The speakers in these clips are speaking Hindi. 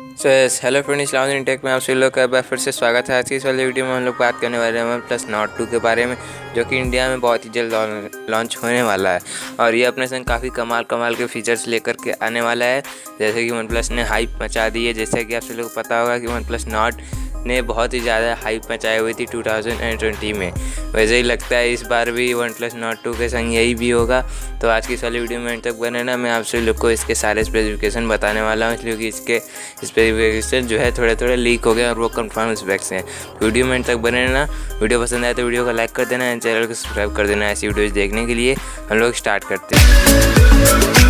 हेलो फ्रेंड, इस्लामुद्दीन टेक में आप सभी लोग का फिर से स्वागत है। आज की इस वाली वीडियो में हम लोग बात करने वाले हैं OnePlus Nord 2 के बारे में, जो कि इंडिया में बहुत ही जल्द लॉन्च होने वाला है। और ये अपने संग काफ़ी कमाल के फीचर्स लेकर के आने वाला है। जैसे कि OnePlus ने हाइप मचा दी है। जैसे कि आप सभी लोग को पता होगा कि OnePlus Nord ने बहुत ही ज़्यादा हाइप मचाई हुई थी 2020 में। वैसे ही लगता है इस बार भी OnePlus Nord 2 के संग यही भी होगा। तो आज की इस वाली वीडियो में अंत तक बने ना, मैं आप सभी लोग को इसके सारे स्पेसिफिकेशन बताने वाला हूँ, क्योंकि इसके स्पेसिफिकेशन जो है थोड़े लिक हो गए और वो कंफर्म स्पेक्स हैं। वीडियो में अंत तक बने रहना। वीडियो पसंद आए तो वीडियो को लाइक कर देना एंड चैनल को सब्सक्राइब कर देना। ऐसी वीडियोज़ देखने के लिए हम लोग स्टार्ट करते हैं।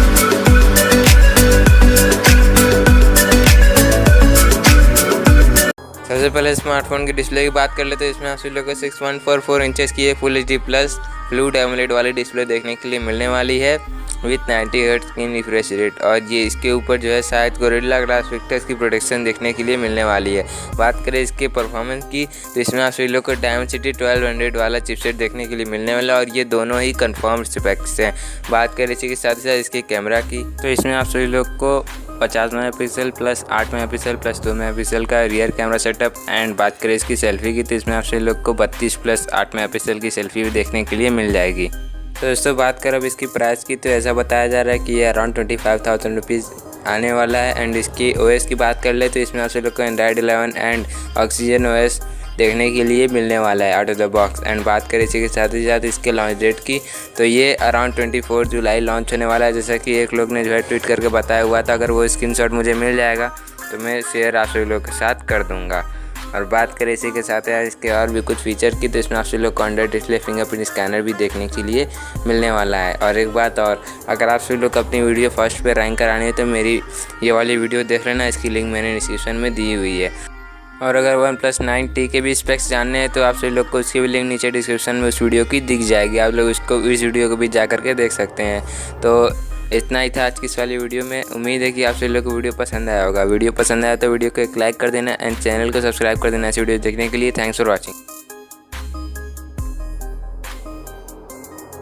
सबसे पहले स्मार्टफोन की डिस्प्ले की बात कर लेते हैं। इसमें आप सभी लोग को 6.44 इंचेस की full HD plus fluid AMOLED वाली डिस्प्ले देखने के लिए मिलने वाली है विथ 90 हर्ट्ज की रिफ्रेश रेट। और ये इसके ऊपर जो है शायद गोरिल्ला ग्लास विक्टर्स की प्रोटेक्शन देखने के लिए मिलने वाली है। बात करें इसके परफॉर्मेंस की तो इसमें आप सभी लोग को Dimensity 1200 वाला चिपसेट देखने के लिए मिलने वाला है, और ये दोनों ही कंफर्म स्पेक्स हैं। बात करें इसी के साथ ही साथ इसके कैमरा की तो इसमें आप सभी लोग को 50 megapixel plus 8 megapixel plus 2 megapixel का रियर कैमरा सेटअप। एंड बात करें इसकी सेल्फी की तो इसमें आप सभी लोग को 32 प्लस 8 मेगापिक्सल की सेल्फी भी देखने के लिए मिल जाएगी। तो दोस्तों बात करें अब इसकी प्राइस की तो ऐसा बताया जा रहा है कि ये अराउंड 25,000 रुपीज़ आने वाला है। एंड इसकी OS की बात कर ले तो इसमें आप सभी लोग को Android 11 एंड ऑक्सीजन OS देखने के लिए मिलने वाला है out of the box. And बात करें इसी के साथ ही साथ इसके लॉन्च डेट की तो ये अराउंड 24 जुलाई लॉन्च होने वाला है। जैसा कि एक लोग ने जो है ट्वीट करके बताया हुआ था। अगर वो स्क्रीनशॉट मुझे मिल जाएगा तो मैं शेयर आप सभी लोग के साथ कर दूंगा। और बात करें इसी के साथ है इसके और भी कुछ फीचर की तो इसमें आप सभी लोग को अंडर डिस्प्ले फिंगरप्रिंट स्कैनर भी देखने के लिए मिलने वाला है। और एक बात और, अगर आप सभी लोग अपनी वीडियो फर्स्ट पे रैंक करानी है तो मेरी ये वाली वीडियो देख लेना, इसकी लिंक मैंने डिस्क्रिप्शन में दी हुई है। और अगर OnePlus 9T के भी स्पेक्स जानने हैं तो आप सभी लोग को उसकी भी लिंक नीचे डिस्क्रिप्शन में उस वीडियो की दिख जाएगी। आप लोग उसको इस वीडियो को भी जा करके देख सकते हैं। तो इतना ही था आज की इस वाली वीडियो में। उम्मीद है कि आप सभी लोग को वीडियो पसंद आया होगा। वीडियो पसंद आया तो वीडियो को एक लाइक कर देना एंड चैनल को सब्सक्राइब कर देना ऐसी वीडियो देखने के लिए। Thanks for watching.